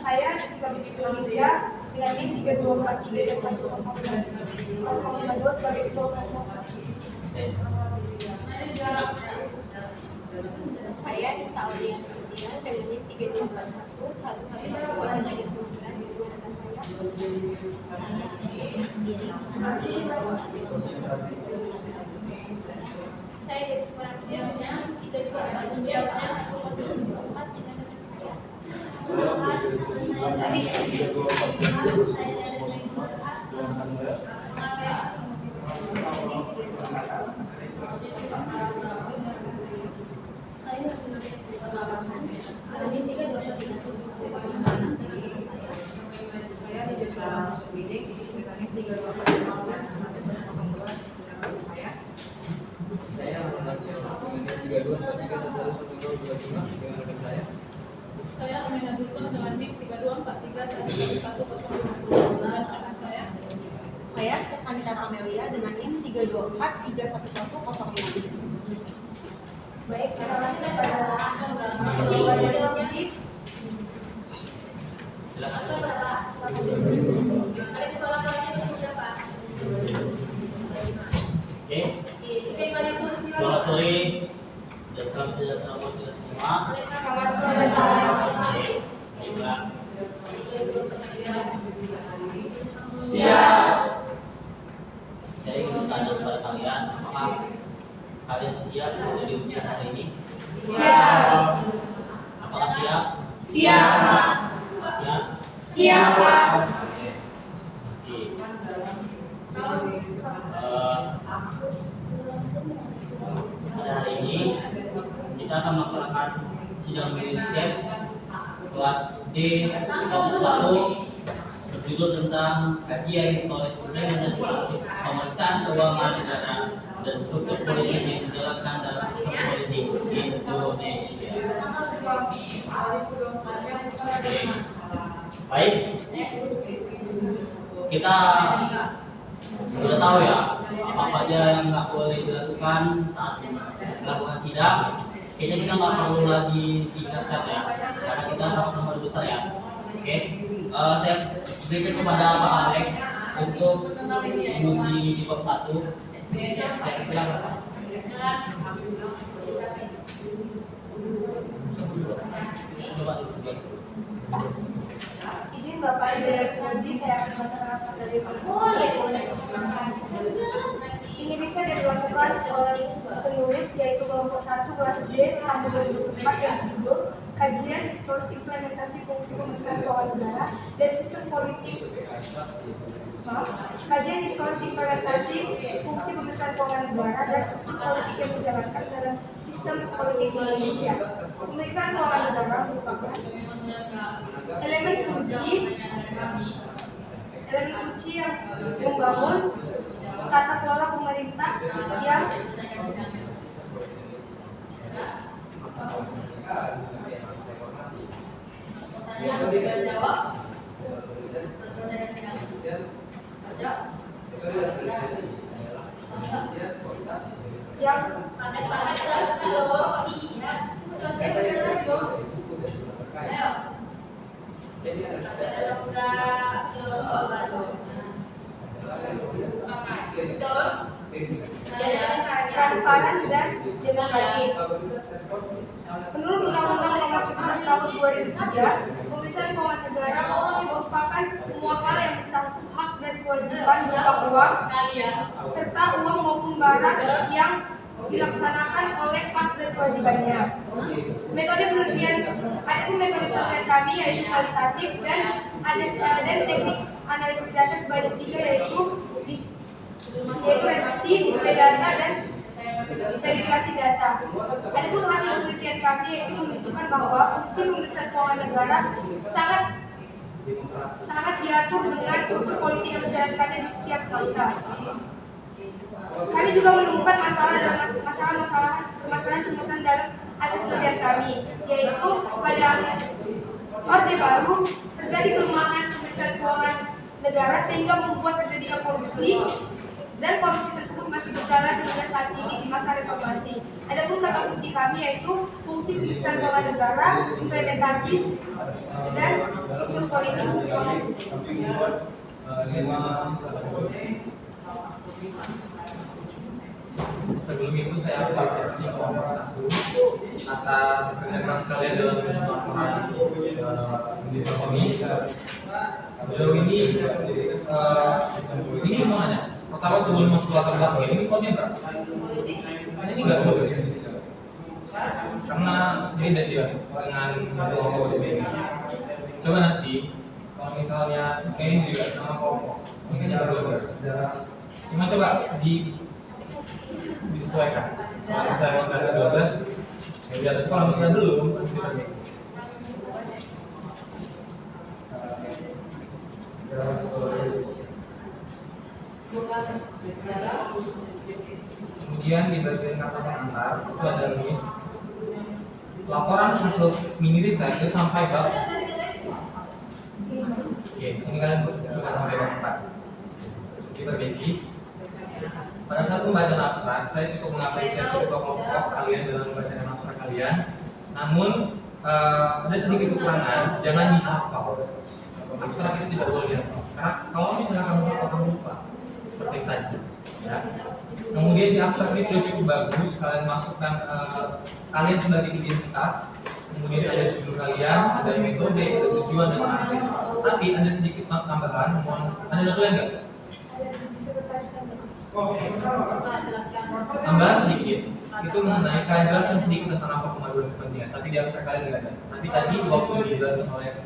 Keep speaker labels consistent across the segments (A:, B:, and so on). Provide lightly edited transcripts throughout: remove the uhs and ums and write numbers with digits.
A: Saya Jessica Indonesia dengan NIM 324311052 sebagai ketua provokasi. Saya Nisa Aulia Nasution dengan NIM 3241 saya dari sekolah kerjanya 3243 saya Amina Dulton dengan NIM 3243111052 dan anak saya
B: Anita Amelia dengan NIM 3243110.
A: Baik, terima kasih kepada
C: Selamat sore dan salam sejahtera buat kita semua.
A: Selamat sore.
C: Baiklah.
D: Siap.
C: Saya ingin bertanya kepada kalian, apakah kalian siap menjadi ujian hari ini?
D: Siap.
C: Apakah siap?
D: Siap.
C: Siap?
D: Siap, Pak.
C: Oke. Pada hari ini kita akan melaksanakan sidang medisep kelas D kelas 1 berjudul tentang kajian historis dan pemeriksaan keuangan negara dan struktur politik yang dijalankan dalam sistem politik Indonesia. Baik, kita sudah tahu ya apa aja yang nggak boleh dilakukan saat melakukan sidang. Kayaknya kita nggak perlu lagi diingatkan ya, karena kita sama-sama berbesar ya. Oke, saya berikan kepada Pak Alex untuk menguji di bab 1. Saya silakan Pak. Coba dulu.
A: Izin Bapak Ibu dan Haji, saya akan membacakan dari ini bisa dikeluarkan oleh penulis yaitu kelompok 1 kelas D tahun 2004 yang berjudul Kajian Historis Implementasi Fungsi Pemerintahan Keuangan Negara dan Sistem Politik. Kajian Historis Implementasi Fungsi Pemerintahan Keuangan Negara dan Sistem Politik yang dijalankan dalam Sistem Politik Indonesia. Pemeriksaan keuangan negara merupakan elemen kunci yang membangun tata kelola pemerintah yang transparan dan demokratis. Menurut Undang-Undang Nomor 17 Tahun 2003, pemeriksaan keuangan negara merupakan semua hal yang mencakup hak dan kewajiban berupa uang, serta uang maupun barang yang dilaksanakan oleh hak dan kewajibannya. Metode penelitian kami yaitu kualitatif dan teknik analisis data sebanyak 3 yaitu reduksi, display data, dan verifikasi data. Adapun hasil penelitian kami yaitu menunjukkan bahwa fungsi pemeriksaan keuangan negara sangat diatur dengan struktur politik yang menjalankannya di setiap masa. Kami juga menemukan permasalahan dalam hasil penelitian kami, yaitu pada Orde Baru terjadi kelemahan pemeriksaan keuangan negara sehingga membuat terjadinya korupsi, dan korupsi tersebut masih berjalan hingga saat ini di masa reformasi. Adapun kata kunci kami yaitu fungsi pemeriksaan keuangan negara, implementasi, dan struktur politik.
E: Sebelum itu saya apresiasi kelompok 1 atas kerja keras kalian dalam menyusun laporan ini. Sejauh ini mau nanya, pertama sebelum masuk latar belakang ini kodenya berapa? Ini nggak dulu dari sini. Karena beda dia dengan kelompok sebelumnya. Coba nanti kalau misalnya kayak ini juga sama kelompok, mungkin yang berdua. Cuma coba disesuaikan. Kalau misalnya ada 12, ya lihat. Kalau misalnya belum, kemudian di bagian kata pengantar itu ada list laporan hasil mini riset itu sampai bab. Oke, sini kalian sudah sampai bab 4. Diperbaiki. Pada saat pembacaan abstrak, saya cukup mengapresiasi kedua kelompok kalian dalam membacaan abstrak kalian. Namun ada sedikit kekurangan, jangan dihafal. Abstrak itu tidak boleh dihafal. Karena kalau misalnya kamu hafal, kamu lupa. Seperti tadi. Ya. Kemudian di abstrak ini sudah cukup bagus. Kalian masukkan kalian sebagai identitas. Kemudian ada judul kalian, ada metode, ada tujuan, dan hasil. Tapi ada sedikit tambahan. Ada notulen nggak? Tambahan sedikit itu mengenai kalian jelaskan sedikit tentang apa pemaduan kepentingan, tapi di abstrak kalian nggak ada. Tapi tadi waktu dijelaskan oleh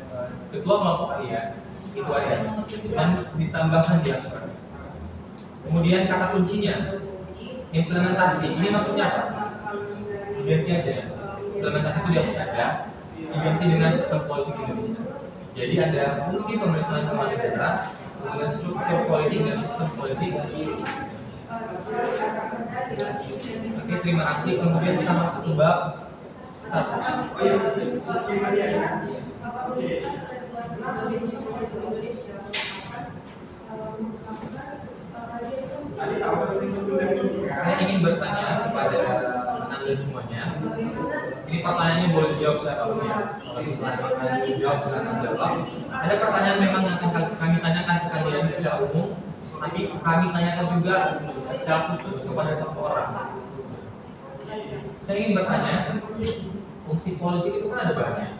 E: ketua kelompok kalian itu ada, cuman ditambahkan di abstrak. Kemudian kata kuncinya implementasi. Ini maksudnya apa? Diganti aja ya. Implementasi itu dihapus saja, diganti dengan sistem politik Indonesia. Jadi ada fungsi pemeriksaan keuangan negara, kemudian struktur politik dan sistem politik. Oke, terima kasih. Kemudian kita masuk ke bab 1. Saya ingin bertanya kepada Anda semuanya. Ini pertanyaannya boleh dijawab siapapun ya. Kalau misalnya kalian dijawab, silakan jawab. Ada pertanyaan memang yang akan kami tanyakan ke kalian secara umum, tapi kami tanyakan juga secara khusus kepada satu orang. Saya ingin bertanya, fungsi politik itu kan ada banyak,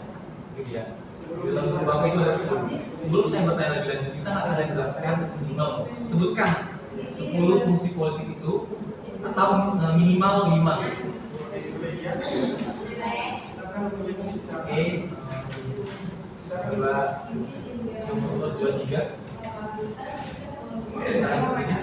E: gitu ya. Dalam beberapa itu ada 10. Sebelum saya bertanya lebih lanjut, bisa nggak kalian jelaskan? Sebutkan 10 fungsi politik itu atau minimal 5. Oke, 2, 3. Saran begini.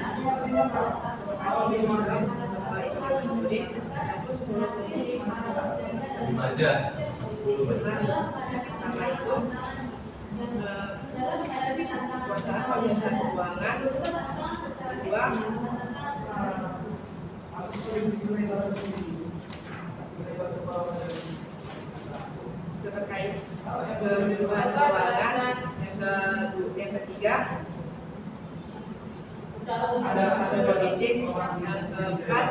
E: 5 aja. 10.
F: Pertama itu kekuasaan pengurusan keuangan, kedua terkait perubahan keuangan, yang ketiga ada politik, yang keempat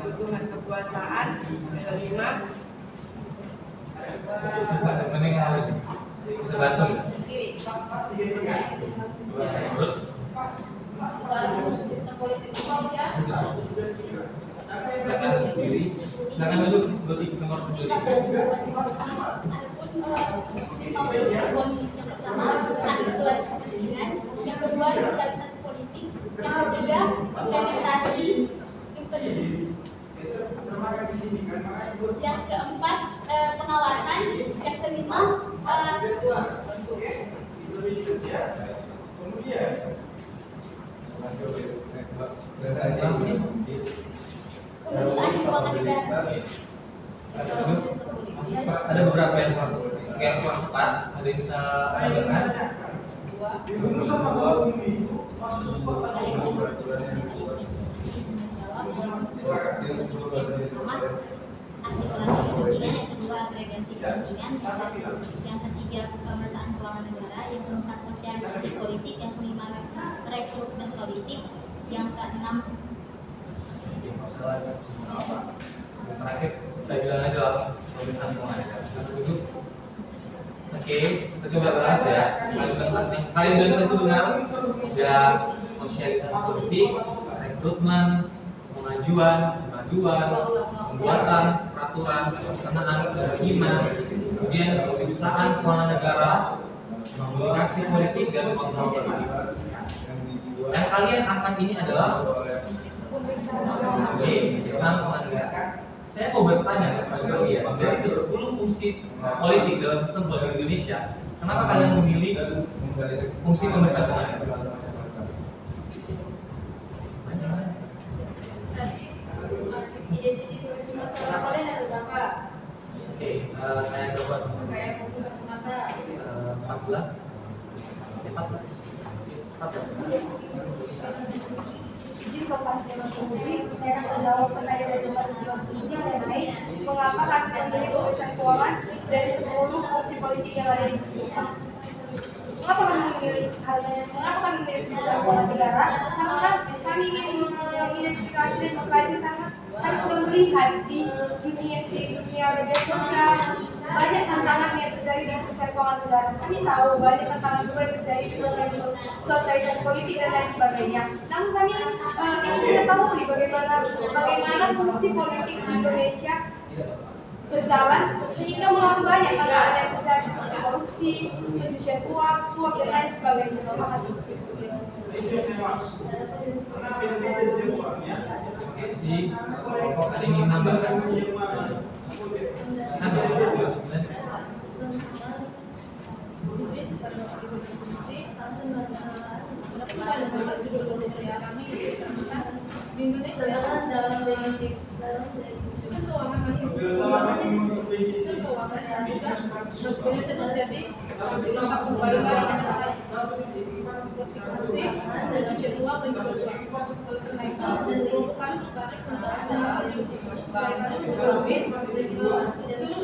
F: kebutuhan kekuasaan, yang kelima
E: Bisa bantu.
D: secara umum sistem politik Indonesia.
E: Silakan berdiri. Silakan duduk di nomor 7.
G: Yang kedua sosialisasi politik, yang ketiga implementasi, yang keempat pengawasan, yang kelima pemeriksaan keuangan negara.
E: Ada beberapa yang kurang tepat. Ada yang bisa menambahkan?
H: Artikulasi kepentingan, yang kedua agregasi kepentingan, yang ketiga pemeriksaan keuangan negara, yang keempat sosialisasi politik, yang kelima rekrutmen politik, yang keenam
E: Terakhir, saya bilang aja lah pemeriksaan keuangan negara. Oke, kita coba bahas ya. Kalian bilang tentu benar. Ya, sosialisasi politik, rekrutmen, pengajuan, pembuatan peraturan, pelaksanaan, kehakiman, kemudian pemeriksaan keuangan negara, komunikasi politik dan kontrol politik. Yang kalian angkat ini adalah pemeriksaan keuangan negara. Saya mau bertanya kepada kalian, dari ke-10 fungsi politik dalam sistem politik Indonesia, kenapa kalian memilih fungsi pemeriksaan keuangan negara?
D: Identifikasi masalah kalian ada berapa?
E: Oke, saya coba
D: Kayak buku kacamata.
E: 14.
A: Izin Bapak Menteri, saya akan menjawab pertanyaan dari Bapak Menteri mengenai mengapa kami memilih pemeriksaan keuangan dari 10 fungsi politik yang ada di Indonesia. Mengapa kami memilih pemeriksaan keuangan negara? Karena kami ingin mengidentifikasi dan mengkaji karena kami sudah melihat di dunia media sosial banyak tantangan yang terjadi di pemeriksaan keuangan negara. Kami tahu banyak tantangan juga yang terjadi di sosialisasi politik dan lain sebagainya. Namun kami ingin mengetahui bagaimana fungsi politik di Indonesia berjalan sehingga mengapa banyak tantangan yang terjadi seperti korupsi, pencucian uang, suap dan lain sebagainya. Terima kasih.
E: Ada yang ingin menambahkan?
B: Di Indonesia dalam sistem keuangan sistem keuangan dan juga sebenarnya terjadi dampak berbagai antara seperti korupsi, pencucian uang dan juga suap. Oleh karena itu, kami tertarik untuk ada supaya kami mengetahui itu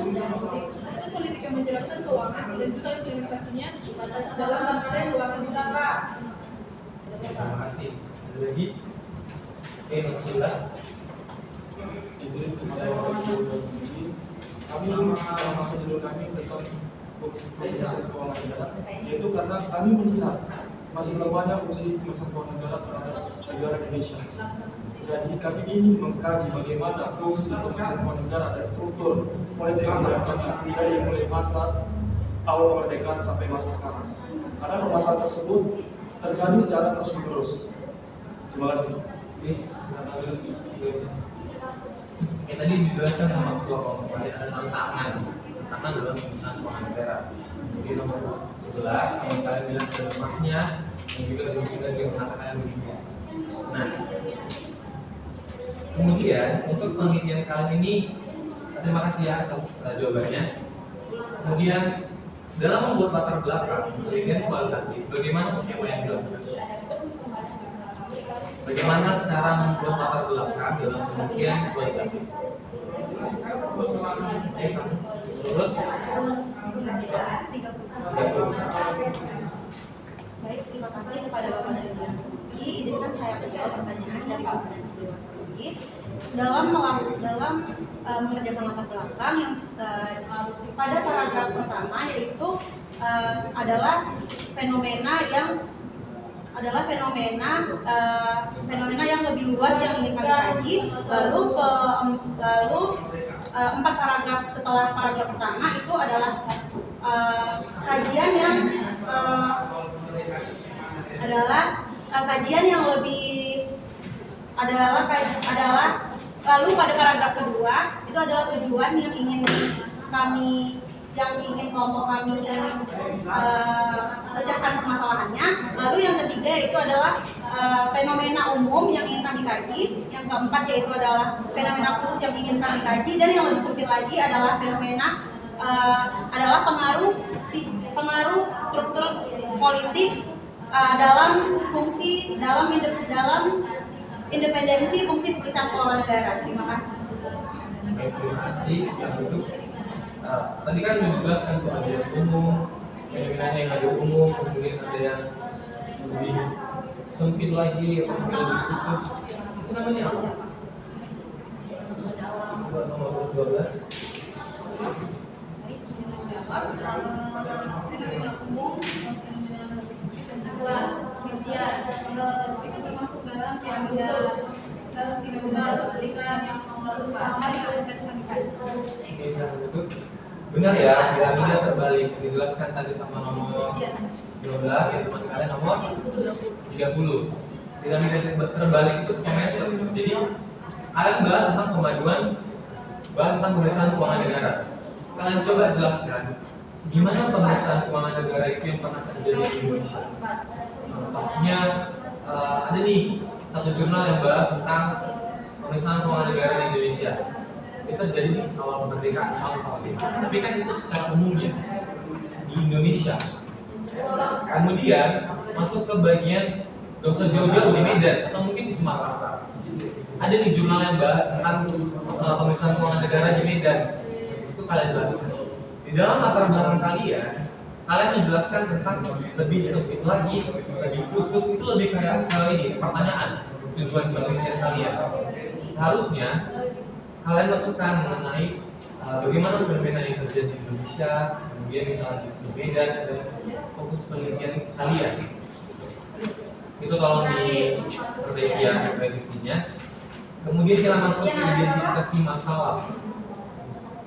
B: politik yang menjalankan keuangan dan juga implementasinya dalam bangsa keuangan negara.
E: Terima kasih. Ada lagi? Oke, nomor 11.
I: Izin kepada Bapak Ibu kami nama judul kami tentang pemeriksaan keuangan negara, yaitu karena kami melihat masih belum banyak fungsi pemeriksaan keuangan negara terhadap negara Indonesia. Jadi kami ingin mengkaji bagaimana fungsi pemeriksaan keuangan negara dan struktur politik negara kami dari mulai masa awal kemerdekaan sampai masa sekarang. Karena permasalahan tersebut terjadi secara terus-menerus. Terima kasih.
E: Oke, tadi dijelaskan sama ketua kelompok ada tantangan dalam pemeriksaan keuangan negara. Jadi nomor 11 yang kalian bilang ke rumahnya dan juga dari mengatakan begitu. Nah, kemudian untuk penelitian kalian ini terima kasih ya atas jawabannya. Kemudian dalam membuat latar belakang penelitian kualitatif, bagaimana skema yang dilakukan? Bagaimana cara membuat latar belakang dalam penelitian kualitatif? Menurut
B: Baik, terima kasih kepada Bapak Jendral. Izinkan saya menjawab pertanyaan dari Bapak Jendral. Dalam mengerjakan latar belakang yang pada paragraf pertama yaitu adalah fenomena yang adalah fenomena yang lebih luas yang ingin kami kaji. Lalu 4 paragraf setelah paragraf pertama itu adalah kajian yang lebih lalu pada paragraf kedua itu adalah tujuan yang ingin kelompok kami pecahkan permasalahannya. Lalu yang ketiga itu adalah fenomena umum yang ingin kami kaji. Yang keempat yaitu adalah fenomena khusus yang ingin kami kaji, dan yang lebih sempit lagi adalah pengaruh struktur politik dalam independensi fungsi pemerintahan keuangan negara. Terima kasih.
E: Baik, terima kasih. Tadi kan dijelaskan tuh ada yang umum, fenomenanya yang ada umum, kemudian ada yang lebih sempit lagi, atau mungkin lebih khusus. Itu namanya apa? Nomor 12.
D: Fenomena umum, kedua rincian, itu termasuk dalam fenomena cuplikan yang nomor 4.
E: Benar ya, piramida terbalik dijelaskan tadi sama nomor 12, ya teman kalian nomor 30. Piramida terbalik itu skemanya seperti itu. Jadi kalian bahas tentang pemeriksaan keuangan negara. Kalian coba jelaskan gimana pemeriksaan keuangan negara itu yang pernah terjadi di Indonesia. Contohnya ada nih satu jurnal yang bahas tentang pemeriksaan keuangan negara di Indonesia. Itu terjadi di awal kemerdekaan tahun 45. Tapi kan itu secara umumnya di Indonesia. Kemudian masuk ke bagian gak usah jauh-jauh di Medan atau mungkin di Sumatera. Ada nih jurnal yang bahas tentang pemeriksaan keuangan negara di Medan. Itu kalian jelaskan. Di dalam latar belakang kalian menjelaskan tentang lebih sempit lagi, lebih khusus, itu lebih kayak ini pertanyaan tujuan penelitian kalian. Seharusnya kalian masukkan mengenai bagaimana fenomena yang terjadi di Indonesia, kemudian misalnya di Medan, dan fokus penelitian kalian. Itu tolong diperbaiki ya revisinya. Kemudian kita masuk ke identifikasi masalah.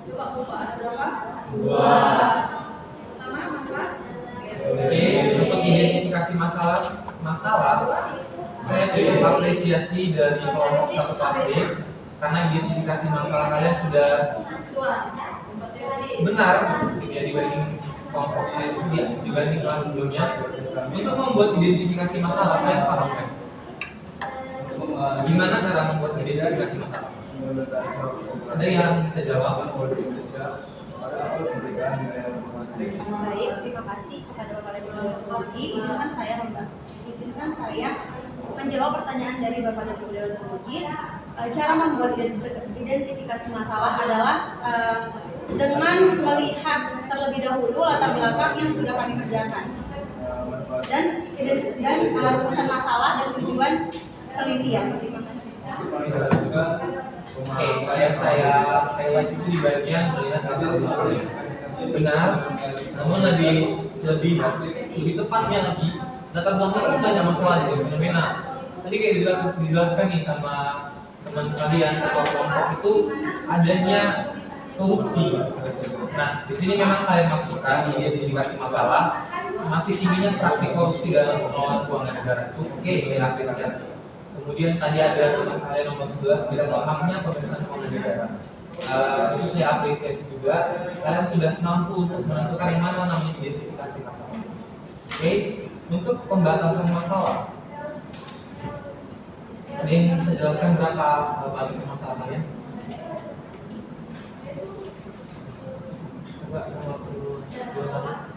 D: Coba buka ada berapa?
E: 2.
D: Pertama masalah.
E: Oke, untuk identifikasi masalah, saya cukup apresiasi dari kelompok 1 kelas B karena identifikasi masalah kalian sudah benar ya dibanding kelompok dibanding kelas sebelumnya. Untuk membuat identifikasi masalah kalian paham kan? Gimana cara membuat identifikasi masalah? Ada yang bisa jawab?
B: Baik, terima kasih kepada Bapak dan Ibu. Izinkan saya menjawab pertanyaan dari Bapak dan Ibu. Cara membuat identifikasi masalah adalah dengan melihat terlebih dahulu latar belakang yang sudah kami kerjakan dan rumusan masalah dan tujuan penelitian. Terima kasih.
E: Oke, kayak saya highlight itu di bagian melihat masalah benar, namun lebih tepatnya lagi latar belakang banyak masalah di fenomena. Tadi kayak dijelaskan nih sama teman kalian kelompok itu adanya korupsi. Nah, di sini memang kalian masukkan identifikasi masalah masih tingginya praktik korupsi dalam pengelolaan keuangan negara itu. Oke, saya apresiasi. Kemudian tadi ada teman kalian nomor 11 bisa lemahnya pemeriksaan keuangan negara. Itu saya apresiasi juga. Kalian sudah mampu untuk menentukan yang mana namanya identifikasi masalah. Oke, untuk pembatasan masalah. Ada yang bisa jelaskan berapa batasan masalah kalian? Coba nomor 21.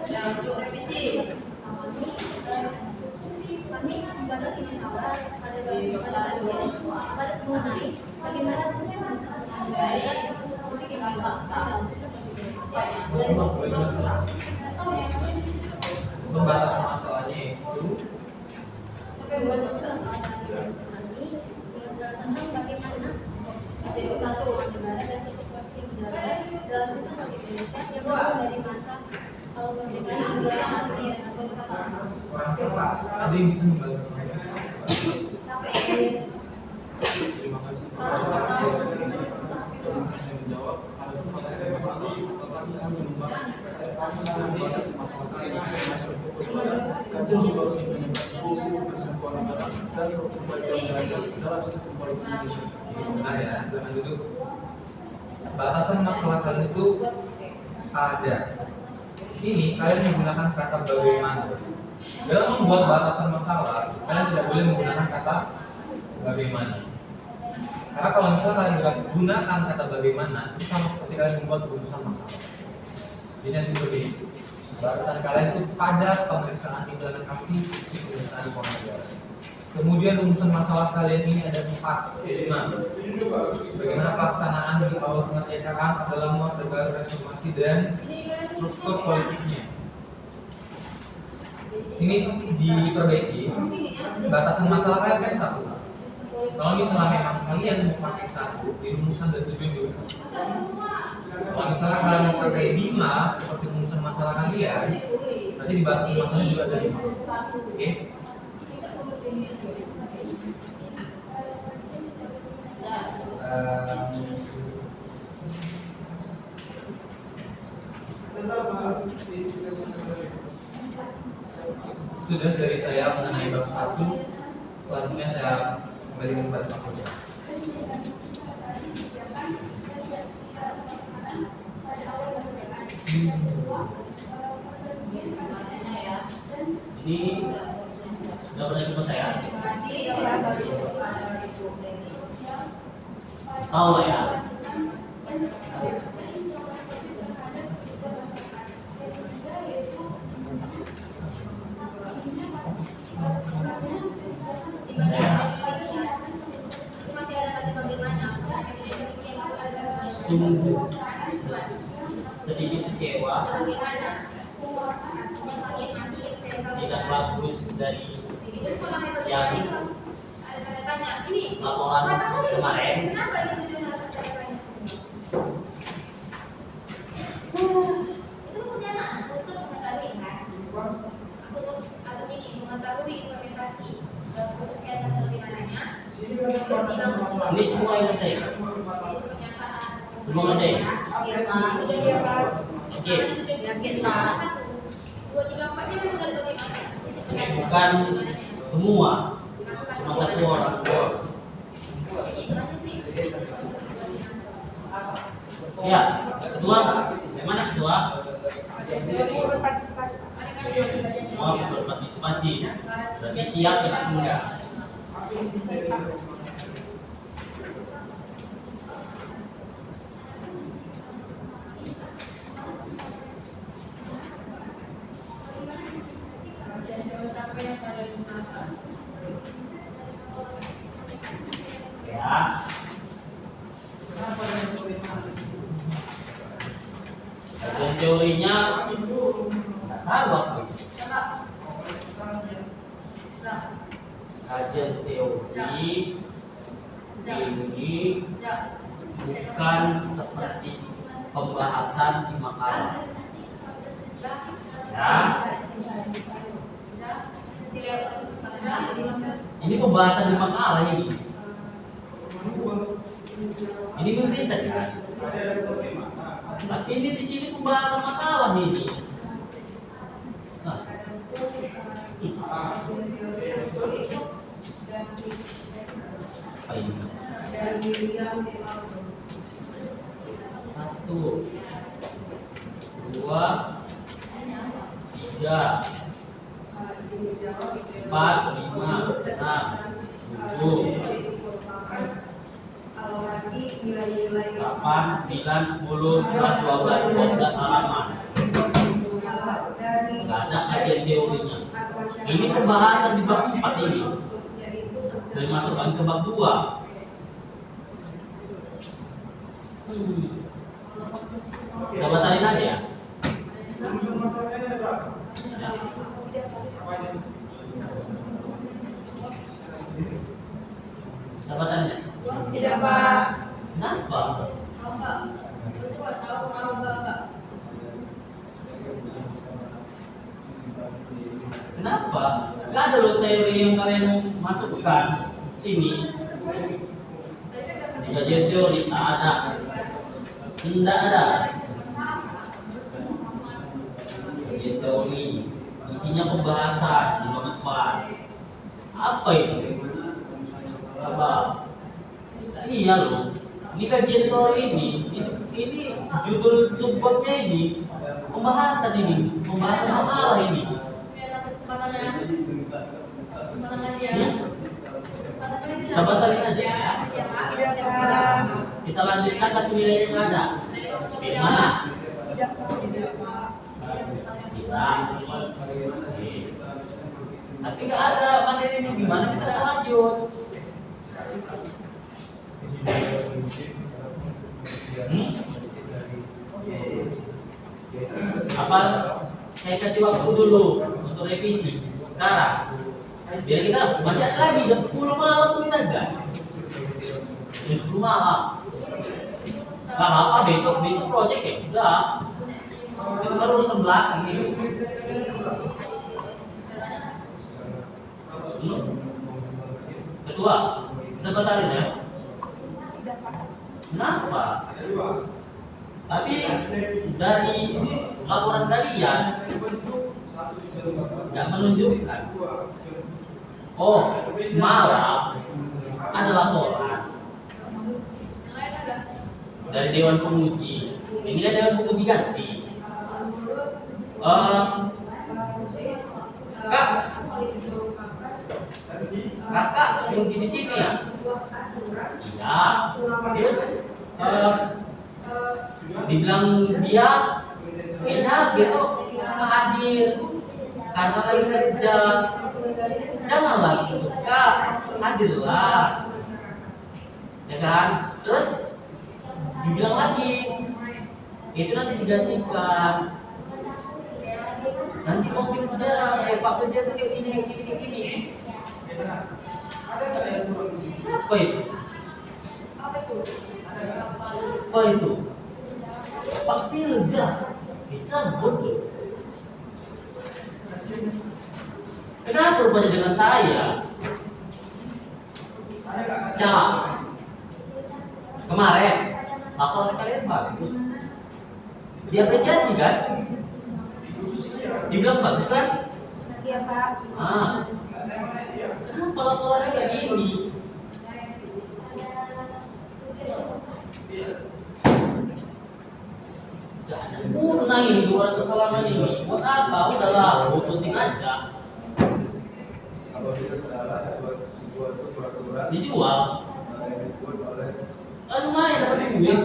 D: Ya, untuk revisi.
G: Kami membatasi masalah pada mengenai bagaimana fungsi pemeriksaan dari
E: Pembatasan masalahnya itu
D: Oke, buat masalah.
G: tentang bagaimana satu negara dan satu politik negara dalam sistem politik Indonesia yang
E: Orang tua, ada yang bisa membantu mereka.
I: Terima kasih izinkan saya menjawab. Ada pada saya masalah kami hanya membatasi masalah kami fokus pada kajian solusi implementasi fungsi pemeriksaan keuangan negara dan struktur perbaikan nilai dalam sistem politik Indonesia.
E: Benar ya, silakan duduk. Batasan masalah kalian itu ada. Di sini kalian menggunakan kata bagaimana. Dalam membuat batasan masalah, kalian tidak boleh menggunakan kata bagaimana. Karena kalau misalnya kalian gunakan kata bagaimana, itu sama seperti kalian membuat rumusan masalah. Jadi nanti begitu. Batasan kalian itu pada pemeriksaan implementasi fungsi pemeriksaan keuangan negara. Kemudian rumusan masalah kalian ini ada 4. 5. Bagaimana pelaksanaan di awal kemerdekaan adalah muat negara reformasi dan struktur politiknya. Ini diperbaiki. Batasan masalah kalian kan 1. Kalau misalnya memang kalian mau pakai 1 di rumusan dan tujuan juga 1. Kalau misalnya kalian mau pakai 5 seperti rumusan masalah kalian, nanti di batasan masalahnya juga ada 5. Oke? Itu dari saya mengenai bab 1. Selanjutnya saya kembali membahas bab 2.
C: Ini sudah pernah jumpa saya? Tahu lah ya. Sungguh sedikit kecewa, tidak bagus dari yang laporan kemarin. Ini semua yang ada ya? Semua ada ya?
A: Iya Pak. Iya Pak.
C: Oke.
A: Yakin Pak.
C: Bukan semua, cuma 1 orang. Ya, ketua, bagaimana ketua?
A: Semua berpartisipasi.
C: Semua berpartisipasi. Berarti siap ya semua. Ya. Kajian teorinya nggak tahu aku. Kajian teori ini bukan seperti pembahasan di makalah. Ya. Ini pembahasan di makalah ini. Ini riset kan? Tapi ini di sini pembahasan makalah ini. Nah. Apa ini? 1, 2, 3, 4, 5, 6, 7, 8, 9, 10, 11, 12 halaman. Nggak ada kajian teorinya. Ini pembahasan di bab 4 ini. Dan masukkan ke bab 2. Kita batalin aja ya. Dapatannya?
A: Tidak Pak.
C: Kenapa? Kenapa? Gak ada loh teori yang kalian masukkan sini. Di kajian teori tak ada. Tidak ada. Kajian teori isinya pembahasan di nomor 4. Apa itu? Apa? Iya loh. Ini kajian teori ini judul subbabnya ini pembahasan apa ini? Coba tadi aja ya. Kita lanjutkan satu nilai yang ada. Mana? Tidak. Tapi nggak ada materi ini, gimana kita lanjut? Apa saya kasih waktu dulu untuk revisi sekarang? Biar kita masih ada lagi jam 10 malam kita gas. Jam 10 malam. Gak apa besok project ya udah. Itu kan urusan belakang itu. Ketua, kita batarin ya. Kenapa? Tapi dari laporan kalian nggak menunjukkan. Oh, semalam ada laporan dari Dewan Penguji. Ini kan Dewan Penguji ganti. Kakak penguji di sini ya? Iya. Terus dibilang dia kayaknya besok hadir karena lagi kerja. Janganlah Kak, hadirlah. Ya kan? Terus dibilang lagi itu nanti digantikan. Nanti mau kerja, Pak kerja tuh kayak gini. Siapa itu? Apa itu? Pak Pilja disebut loh. Kenapa rupanya dengan saya? Cak. Kemarin laporan kalian bagus. Diapresiasi kan? Dibilang bagus kan?
A: Iya Pak.
C: Kenapa laporannya kayak gini? Gak ada guna ini 200 halaman ini. Buat apa? Udahlah, putusin aja. Dijual. Lumayan dapat duit.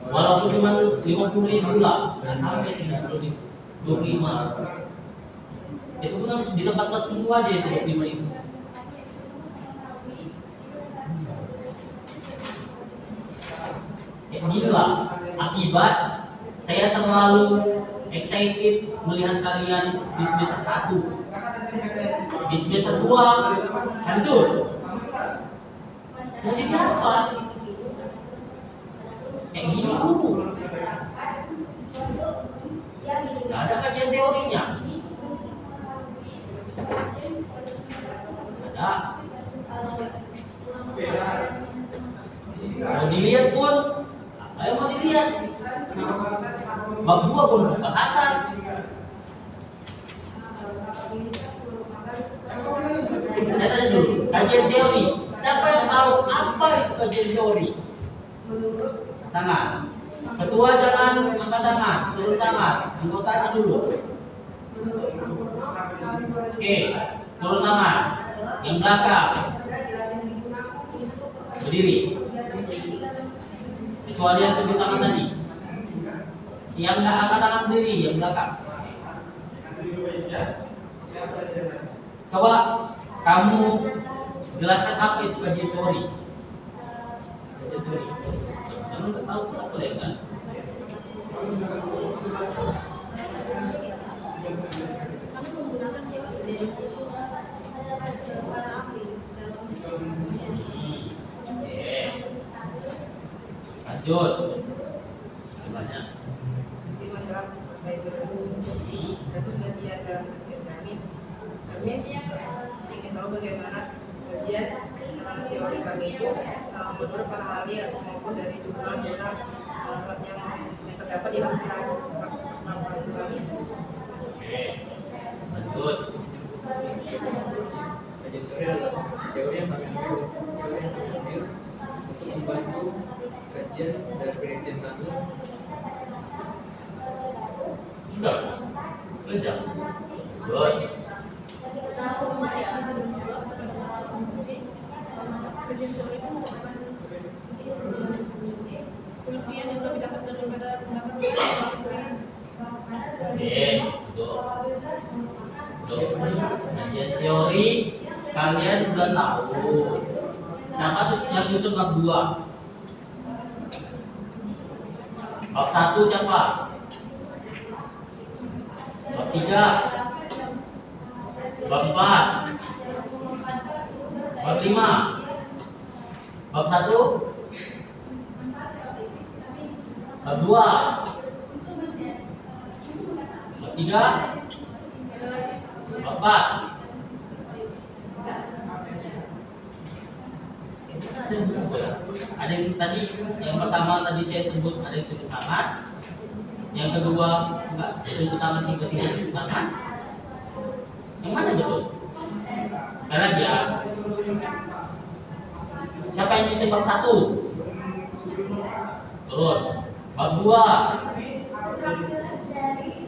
C: Walaupun cuma 50.000 lah, nggak sampai sih 25. Itu pun di tempat tertentu aja itu 25.000. Inilah akibat saya terlalu excited melihat kalian di semester 1. Di semester 2 hancur. Mau jadi apa? Kayak gini dulu. Gak ada kajian teorinya. Ada. Mau dilihat pun, ayo mau dilihat. Bab 2 pun bahasan. Saya tanya dulu, kajian teori. Siapa yang tahu apa itu kajian teori? Tangan. Ketua jangan angkat tangan, turun tangan. Anggotanya dulu. Oke, turun tangan. Yang belakang. Berdiri. Kecuali yang kebiasaan tadi. Yang nggak angkat tangan berdiri, yang belakang. Coba kamu jelaskan apa itu kajian teori. Kajian teori. Kamu nggak tahu pula kalian kan?
D: Kami menggunakan teori dari para ahli dalam
C: Oke. Lanjut. Banyak.
F: Baik bergabung. Satu kajian kami ingin tahu bagaimana kajian teori kami itu menurut para ahli maupun dari jurnal-jurnal yang terdapat di lampiran kami.
C: Oke, lanjut.
E: Kajian teori adalah teori yang kami ambil untuk membantu kajian dari penelitian kami.
C: Sudah, kerja. Good.
B: Kajian teori itu merupakan kelebihan yang lebih dapat daripada pendapat lain.
C: Oke, tuh. Kajian teori kalian sudah tahu. Siapa yang nyusun bab 2? Bab 1 siapa? Bab 3, bab 4, bab 5, bab 1, bab 2, bab 3, bab 4. Ada yang tadi, yang pertama tadi saya sebut ada yang tunjuk tangan. Yang kedua enggak tunjuk tangan, tiga-tiga tunjuk tangan. Yang mana betul? Sekarang ya. Siapa yang nyusun bab 1? Turun. Bab 2.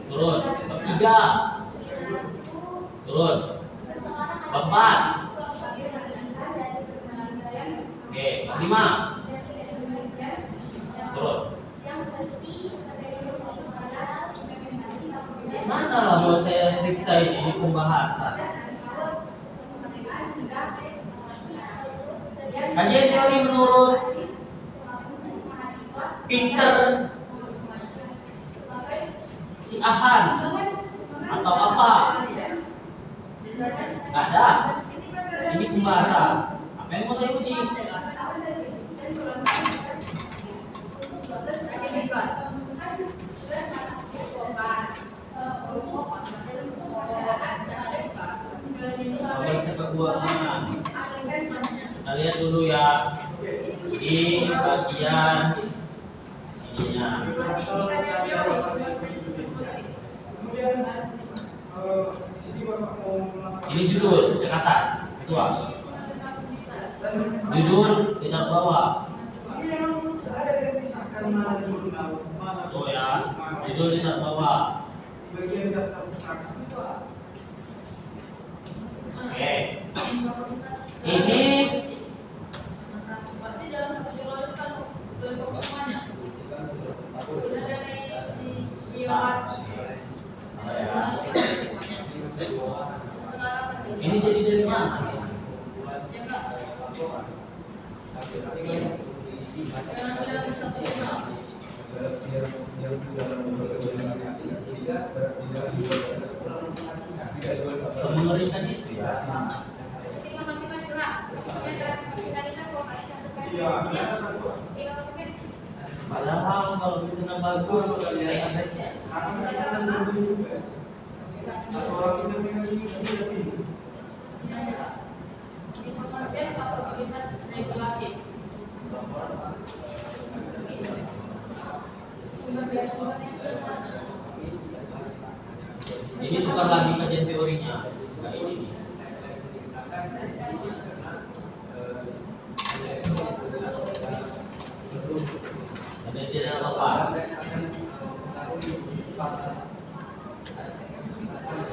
C: Turun. Bab 3. Turun. Bab 4. Oke, bab 5. Turun. Mana lah mau saya periksa ini pembahasan. Kajian teori menurut Peter si Ahan atau apa? Nggak ada. Ini pembahasan. Apa yang mau saya uji? Baik, kedua mana? Kita lihat dulu ya di bagian ininya. Ini judul yang atas, tua. Judul kita bawah. Tuh ya, judul kita bawah. Oke. Ini ini jadi dari mana? Semengerikan itu ya. Padahal kalau bisa bagus, saya apresiasi. Ini tukar lagi kajian teorinya. Nah, ini. Ada tidak apa-apa.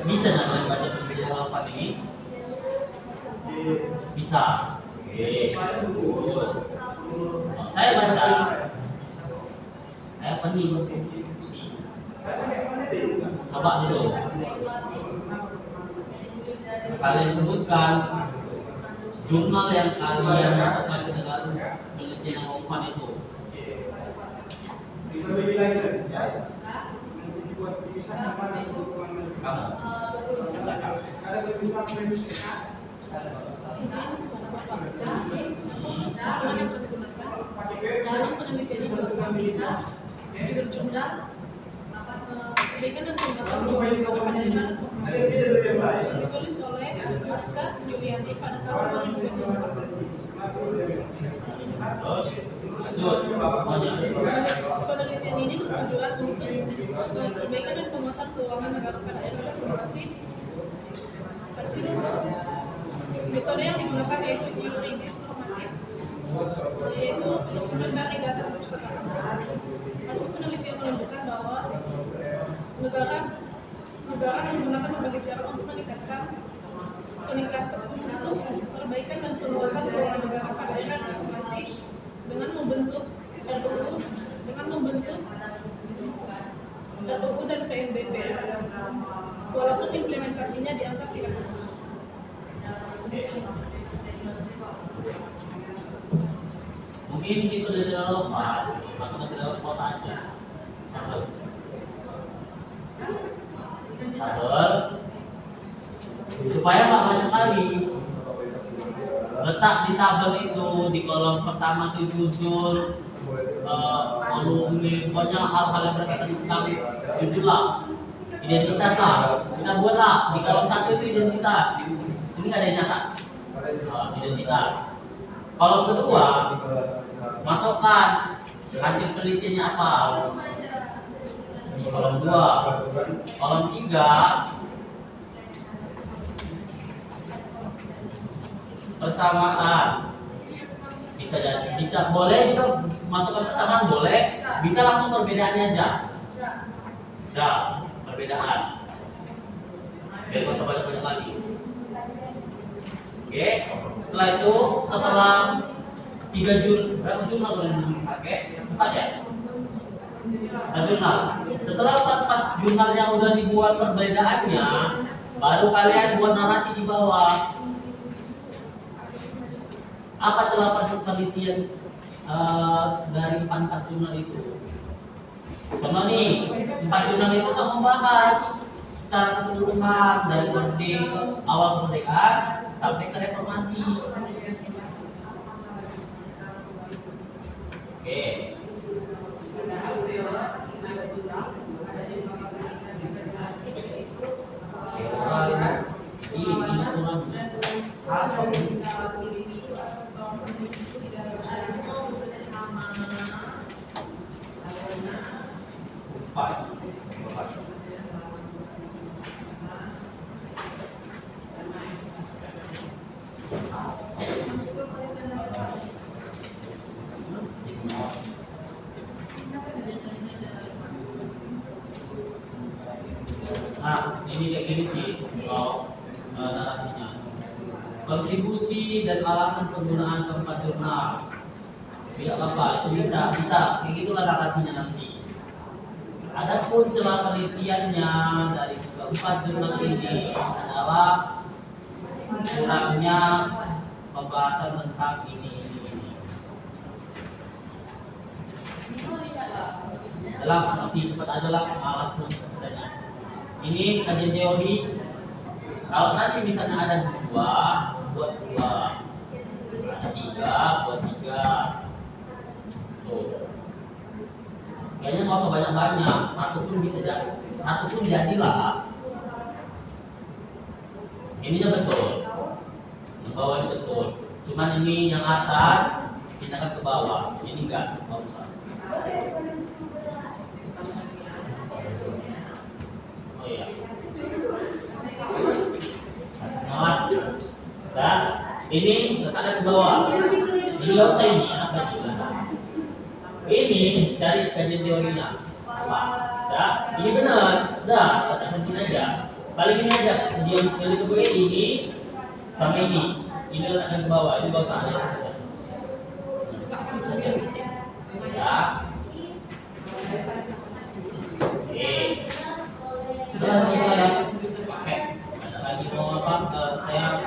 C: Bisa nggak kalian baca penjelasan halaman ini? Bisa. Oke. Terus saya baca. Saya pening. Coba dulu. Kalian sebutkan jurnal yang kalian masukkan ke dalam penelitian Hoffman itu. Kamu.
B: Dalam penelitian itu jurnal kebaikan dan kebaikan yang ditulis oleh Ida Yulianti pada tahun 2024.
C: Terus, lanjut.
B: Penelitian ini bertujuan untuk perbaikan dan penguatan keuangan negara pada era reformasi. Hasil metode yang digunakan yaitu georegis normatif, yaitu sumber dari data perpustakaan. Hasil penelitian menunjukkan bahwa negara menggunakan berbagai cara untuk meningkatkan untuk perbaikan dan penguatan keuangan negara pada era reformasi dengan membentuk RUU dan PNBP, walaupun implementasinya dianggap tidak maksimal.
C: Mungkin itu dari dalam masukkan ke dalam kota aja. Tabel. Supaya nggak banyak kali. Letak di tabel itu di kolom pertama itu judul, volume, pokoknya hal-hal yang berkaitan tentang judul lah, identitas lah. Kita buatlah di kolom 1 itu identitas. Ini nggak ada yang nyata. Identitas. Kolom kedua masukkan hasil penelitiannya apa. Kolom 2. Kolom 3 persamaan. Bisa boleh juga masukkan persamaan boleh, bisa langsung perbedaannya aja. Perbedaan. Biar nggak usah banyak-banyak lagi. Oke, setelah itu setelah 3 berapa jurnal yang dipakai? 4 ya? 4 jurnal. Setelah 4 jurnal yang udah dibuat perbedaannya, baru kalian buat narasi di bawah. Apa celah penelitian dari 4 jurnal itu? Contoh nih, 4 jurnal itu kan membahas secara keseluruhan dari orde awal kemerdekaan sampai ke reformasi. Oke. Nah, ini kayak gini sih narasinya. Kontribusi dan alasan penggunaan keempat jurnal. Tidak apa-apa, itu bisa kayak gitulah narasinya nanti. Adapun celah penelitiannya dari keempat jurnal ini adalah kurangnya pembahasan tentang ini. Dalam nanti cepat aja lah malas katanya. Ini kajian teori. Kalau nanti misalnya ada 2, buat 2. Ada 3, buat 3. Tuh. Kayaknya nggak usah banyak-banyak. 1 pun bisa jadi. 1 pun jadilah. Ininya betul. Yang bawah ini betul. Cuman ini yang atas pindahkan ke bawah. Ini enggak usah. Oh iya. Mas, dan ini letakkan ke bawah. Ini nggak usah ini, apa juga. Ini dari kajian teorinya. Ya, ini benar. Udah, letakkan sini aja. Balikin aja. Dia pilih ke bawah ini sama ini. Ini letakkan ke bawah. Ini nggak usah ada yang saja. Ya. Oke. Setelah itu ada lagi mau apa? Saya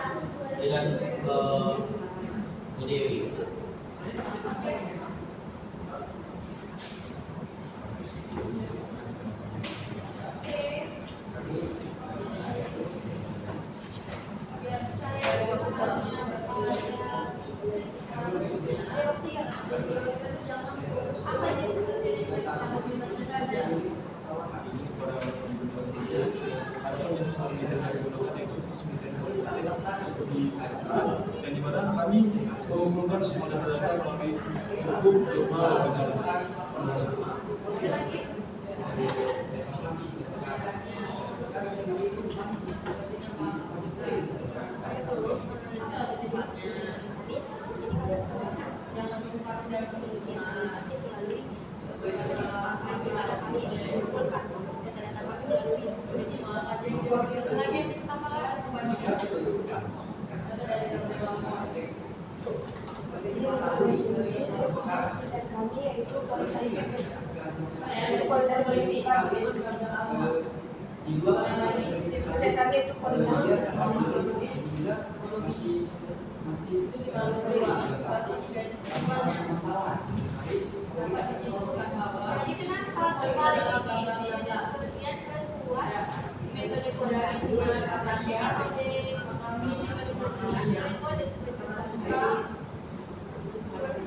C: dengan Bu Dewi.
I: Studi mengumpulkan semua data-data melalui buku, jurnal, dan majalah.
A: Kami yaitu kualitatif
D: Jadi kenapa sekali ini sebagian kedua metode kualitatif metode seperti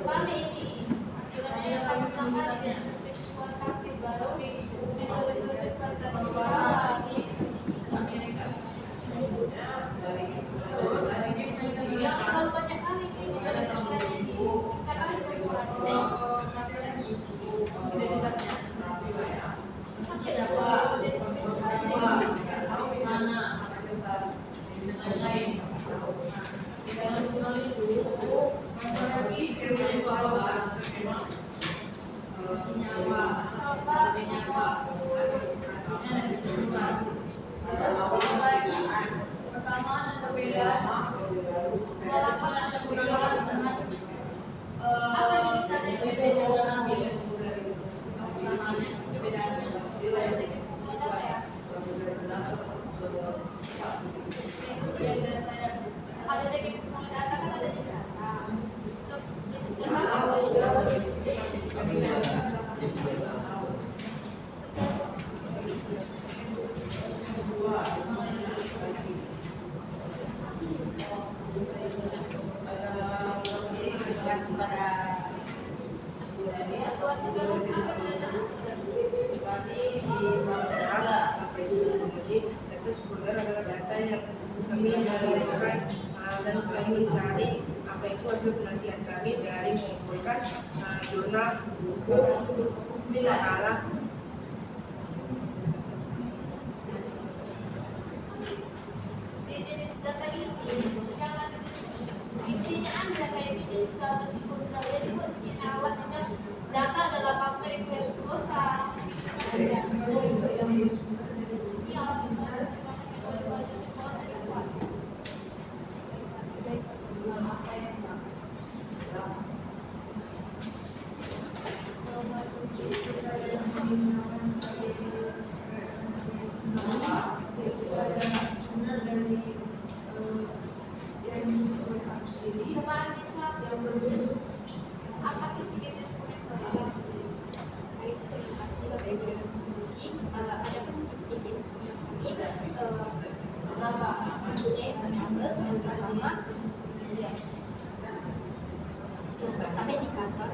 D: kali ini sebenarnya kami tambah di kualitatif baru metode seperti yang terlalu banyak kali metode ini karena persamaan dan perbedaan walaupun ada perbedaan dengan apa yang bisa berbeda dalam persamaannya perbedaannya ada ya ada dari data kan ada sisa
F: itu sebenarnya adalah data yang kami lakukan dan kami mencari apa itu hasil penelitian kami dari mengumpulkan jurnal, buku, makalah.
D: Di jenis data ini jangan intinya anda kayak di jenis data sekunder jadi posisinya awalnya data adalah fakta yang berdosa apa kisi-kisi sekunder ada pun kisi-kisi ini berapa yang pertama indikator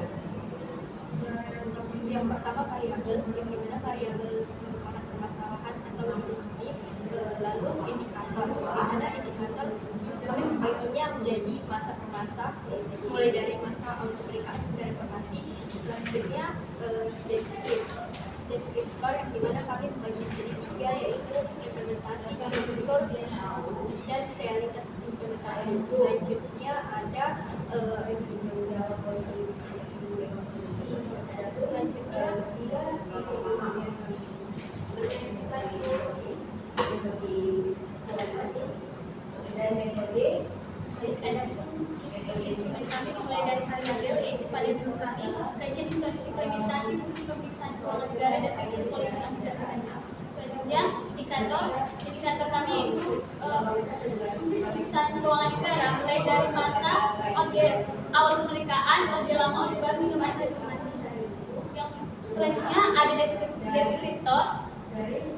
D: yang pertama variabel yang dimana variabel merupakan permasalahan atau jenis lalu indikator dimana indikator kami membaginya menjadi masa per masa mulai dari masa awal pemberitaan dari informasi selanjutnya deskriptor yang dimana kami membagi menjadi tiga yaitu implementasi, struktur, dan realitas implementasi. Selanjutnya ada dan metode. Ada instrumen kami mulai dari variabel yaitu pada dulu kami kajian historis implementasi fungsi pemeriksaan keuangan negara dan teknis politik yang berdasarkan. Selanjutnya indikator kami yaitu fungsi pemeriksaan keuangan negara mulai dari masa awal kemerdekaan, orde lama, orde baru hingga masa reformasi. Yang selanjutnya ada deskriptor.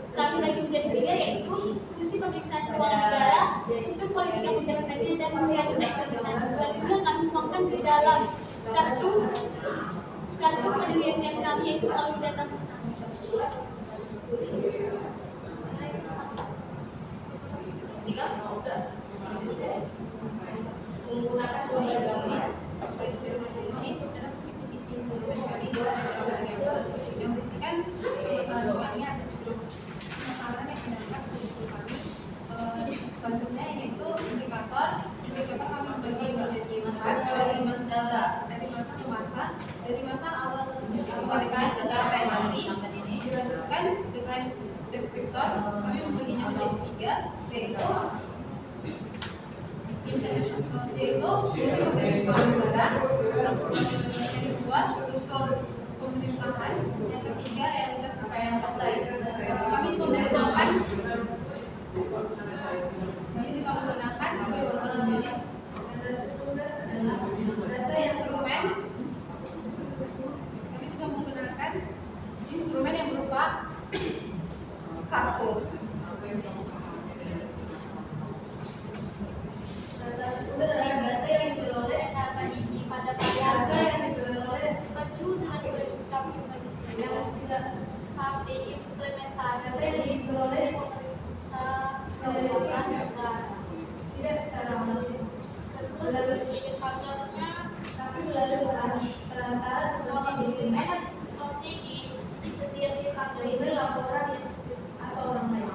D: Kami bagi menjadi tiga yaitu fungsi pemeriksaan keuangan negara, struktur politik yang menjalankannya dan realita implementasi. Selanjutnya kami tuangkan ke dalam kartu penelitian kami yaitu melalui data menggunakan
B: yang berisikan masalah-masalahnya ada 7 masalah yang terdapat di buku kami. Selanjutnya yaitu indikator kami bagi menjadi dari masa ke masa, dari masa awal PKS ini dilanjutkan dengan deskriptor. Kami membaginya menjadi 3, yaitu proses negara, yang kedua struktur pemerintahan, yang ketiga realitas capaian partai. Kami juga menggunakan data instrumen. Kami juga menggunakan instrumen yang berupa kartu.
D: Bahasa yang diperoleh data ini pada pada yang diperoleh dengan yang tidak diimplementasi yang diperoleh tidak secara langsung. Terus indikatornya tapi melalui perantara seperti diberikan diskutornya di setiap indikator ini laporan yang atau orang lain.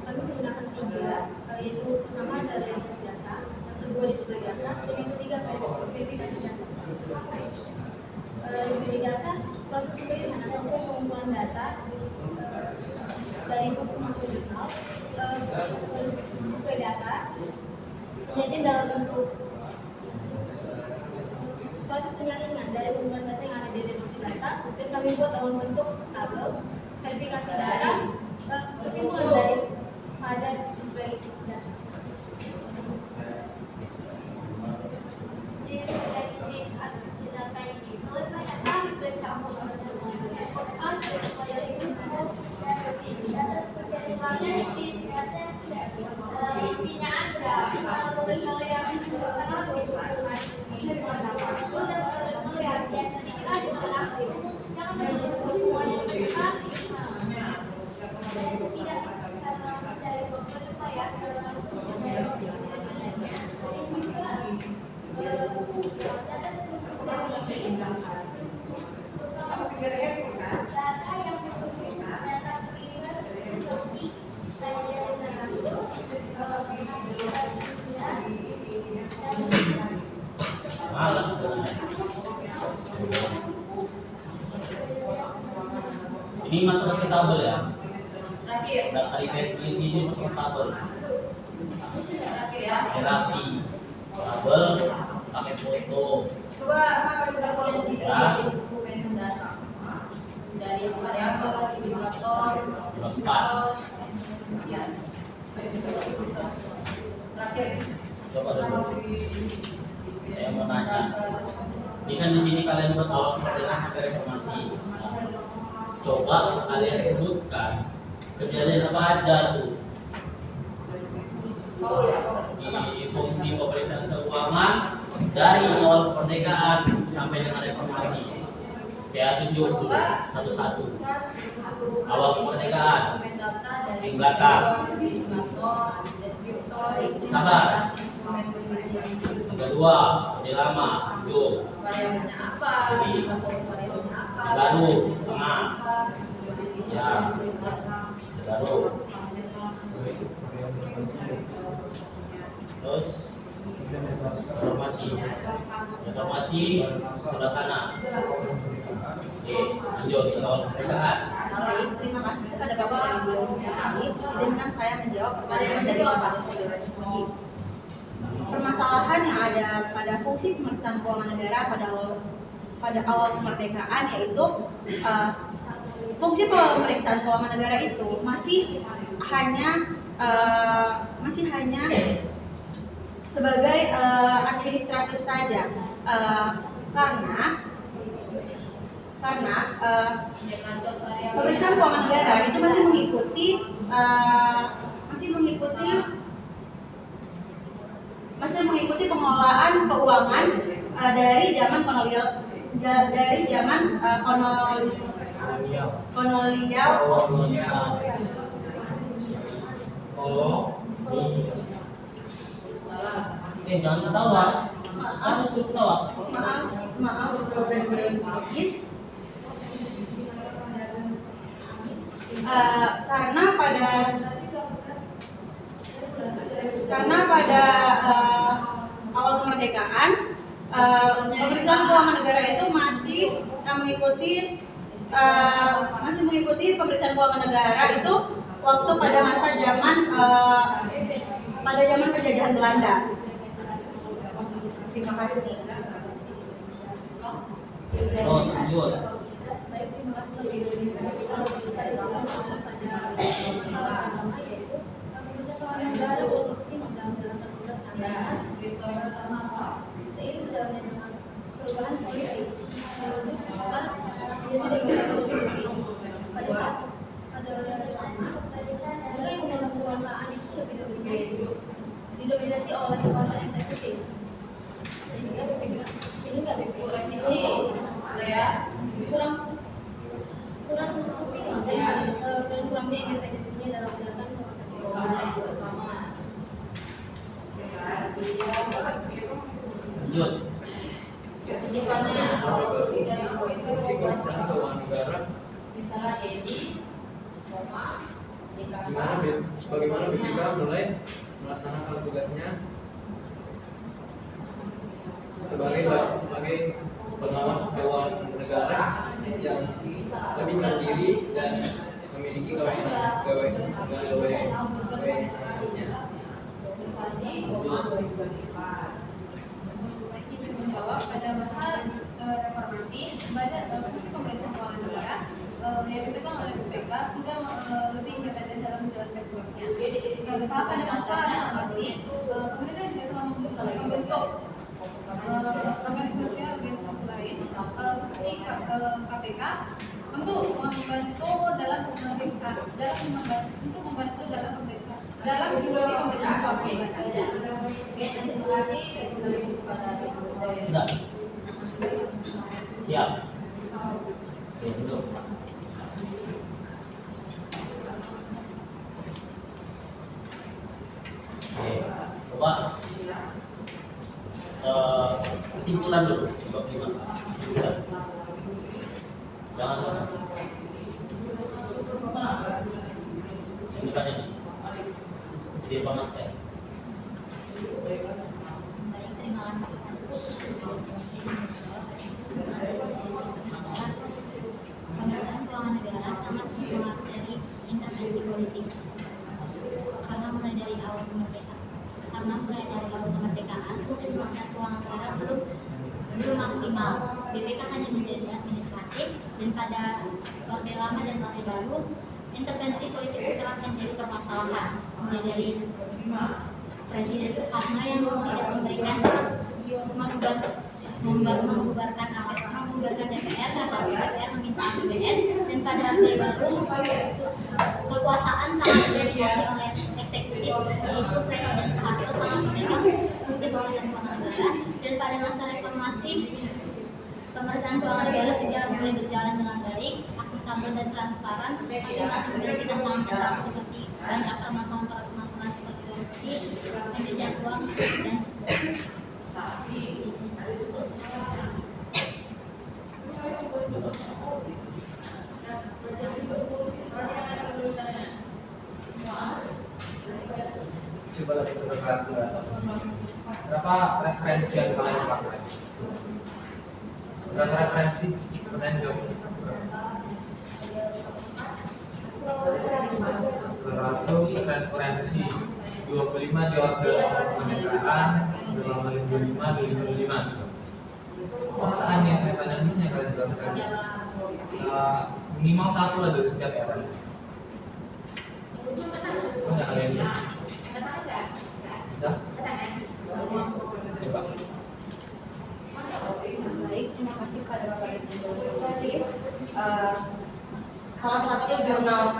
D: Kami menggunakan 3, yaitu pertama adalah revisi data, yang kedua display data, dan yang ketiga verifikasi data. Revisi data proses pemilihan atau pengumpulan data dari buku maupun jurnal. Display data penyajian dalam bentuk proses penyaringan dari pengumpulan data yang ada di revisi data dan kami buat dalam bentuk tabel. Verifikasi data kesimpulan dari pada display data. Di teknik analisis data ini kebanyakan bercampur semuanya. Informasi supaya itu ke sini. Data seperti misalnya intinya aja. Kalau yang sangat disukai sudah terlihat yang sedikit aja menakut. Jangan menunggu semuanya kan.
C: Ini masuk ke tabel ya.
B: Terakhir.
C: Data ini masuk ke tabel.
B: Terakhir ya.
C: Hierarki. Tabel pakai foto.
B: Coba kalian distribusi dokumen data dari variabel, indikator, kemudian terakhir.
C: Coba dulu. Saya mau nanya. Ini kan di sini kalian buat awal pertanyaan reformasi. Coba kalian sebutkan kejadian apa aja tuh di fungsi pemerintahan keuangan dari awal kemerdekaan sampai dengan reformasi. Saya tunjuk dulu satu-satu. Awal kemerdekaan yang belakang. Sabar. Yang kedua, ini lama, tunjuk.
B: Variabelnya apa?
C: Baru, tengah. Ya, baru. Terus reformasi sederhana. Oke, lanjut ke awal kemerdekaan.
B: Baik, terima kasih kepada Bapak yang beliau kami. Izinkan saya menjawab pertanyaan dari Bapak Puji. Permasalahan yang ada pada fungsi pemeriksaan keuangan negara pada awal kemerdekaan yaitu fungsi pemeriksaan keuangan negara itu masih hanya sebagai administratif saja, karena pemeriksaan keuangan negara itu masih mengikuti pengelolaan keuangan dari zaman kolonial,
C: Jangan ketawa. Harus ketawa.
B: Maaf karena pada awal kemerdekaan pemerintahan keuangan negara itu masih mengikuti pemerintahan keuangan negara itu waktu pada masa zaman penjajahan Belanda. Terima kasih.
C: Oh, lanjut.
D: Baik, terima kasih. Pemeriksaan keuangan negara terbukti dalam tugas seiring berjalannya dengan perubahan politik menuju kepada juga yang memegang kekuasaan itu lebih didominasi oleh kekuasaan eksekutif sehingga BPK kurang dan kurangnya independensinya dalam menjalankan penguasaan keuangan.
C: Lanjut.
E: Bagaimana BPK mulai melaksanakan tugasnya sebagai pengawas keuangan negara yang lebih mandiri dan memiliki kewenangannya.
F: Menjawab pada masa reformasi pada fungsi pemeriksaan keuangan negara yang dipegang oleh BPK sudah lebih independen dalam menjalankan tugasnya. Setelah pada masa reformasi pemerintah juga telah membentuk organisasi lain seperti KPK untuk membantu dalam pemeriksaan dalam fungsi pemeriksaan keuangan negara. Terima kasih.
C: Sudah. Siap. Oke, duduk. Oke, coba kesimpulan dulu. Coba kesimpulan. Jangan lupa. Bukan ini. Di depan saya.
H: Baik, terima kasih. Pemeriksaan keuangan negara sangat mempelajari intervensi politik karena mulai dari awal kemerdekaan fungsi pemeriksaan keuangan negara belum maksimal. BPK hanya menjadi administratif dan pada Orde Lama dan Orde Baru intervensi politik telah menjadi permasalahan mulai dari Presiden Soekarno yang tidak memberikan membubarkan DPR karena DPR meminta APBN, dan pada Orde Baru kekuasaan sangat didominasi oleh eksekutif, yaitu Presiden Soeharto sangat memegang fungsi pemeriksaan keuangan negara, dan pada masa reformasi pemeriksaan keuangan negara sudah mulai berjalan dengan baik, akuntabel dan transparan, tapi masih memiliki tantangan seperti banyak permasalahan seperti korupsi, pencucian uang, dan
E: coba lagi ke peraturan. Berapa referensi yang kalian pakai? Berapa referensi? Kalian jawab. 100 referensi, 25 di order penyelenggaraan, 25. Oh, seandainya saya tanya bisa kalian jelaskan. Minimal satu lah dari setiap era. Punya kalian ini? Bisa? Coba.
B: Baik, terima kasih kepada Bapak Ibu Legislatif. Salah satu jurnal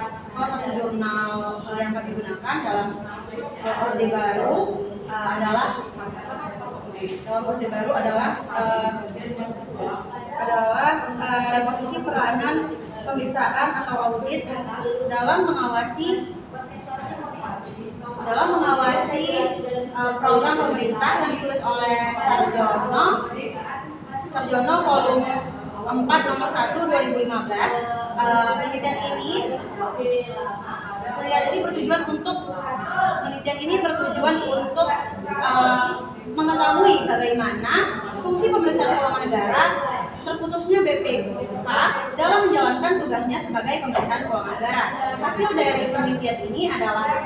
B: yang kami gunakan dalam Orde Baru adalah reposisi peranan pemeriksaan atau audit dalam mengawasi program pemerintah yang ditulis oleh Sarjono volume 4 nomor 1 2015. Penelitian ini bertujuan untuk mengetahui bagaimana fungsi pemeriksaan keuangan negara, terkhususnya BPK, dalam menjalankan tugasnya sebagai pemeriksaan keuangan negara. Hasil dari penelitian ini adalah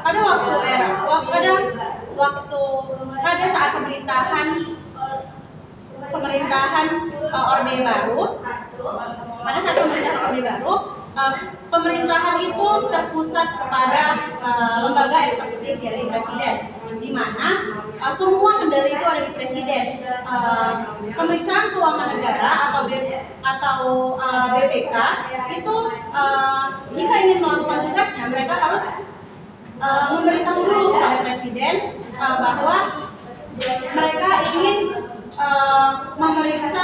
B: pada saat pemerintahan Orde Baru, pemerintahan itu terpusat kepada lembaga eksekutif yaitu presiden, di mana semua kendali itu ada di presiden. Pemeriksaan keuangan negara atau BPK itu jika ingin melakukan tugasnya, mereka harus memberitahu dulu kepada presiden bahwa mereka ingin memeriksa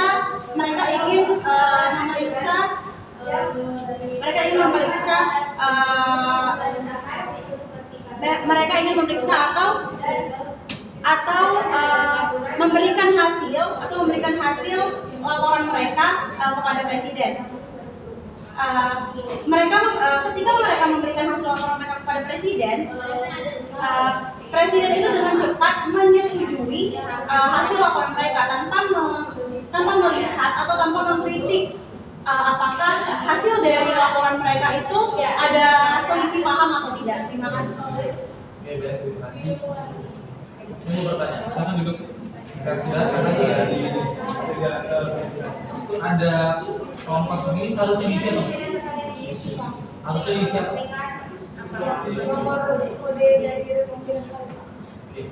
B: atau memberikan hasil laporan mereka kepada presiden. Ketika mereka memberikan hasil laporan mereka kepada presiden, presiden itu dengan cepat menyetujui hasil laporan mereka tanpa melihat atau tanpa mengkritik apakah hasil dari laporan mereka itu ada selisih paham atau tidak. Terima kasih.
E: Oke, baik, terima kasih. Saya mau bertanya, silakan duduk. Ada kompas ini seharusnya diisi atau harusnya diisi apa?
A: Nomor kode dari kemungkinan.
E: Oke.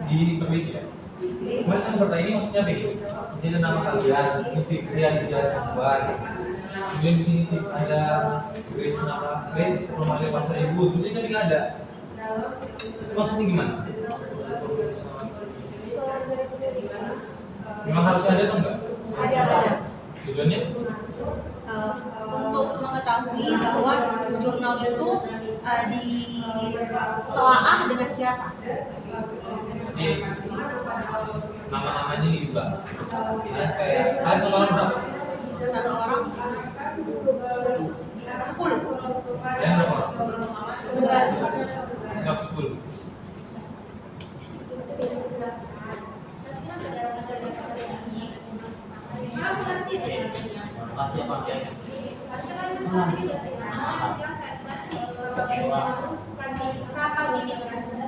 E: Diperbaiki ya. Kemudian saya bertanya ini maksudnya apa ini? Ini nama kalian, ini Fikri Aditya Sebuan. Kemudian di sini ada Grace Romalia Pasar Ibu. Terus ini nggak ada. Maksudnya gimana? Memang harus ada atau enggak?
B: Ada.
E: Tujuannya?
B: Untuk mengetahui bahwa jurnal itu ditelaah dengan siapa.
E: Jadi nama-namanya ini juga. Kayak satu orang berapa?
B: Satu orang 10.
E: Yang berapa?
B: 11.
E: 10.
C: Terima kasih Pak Jek. Kecewa.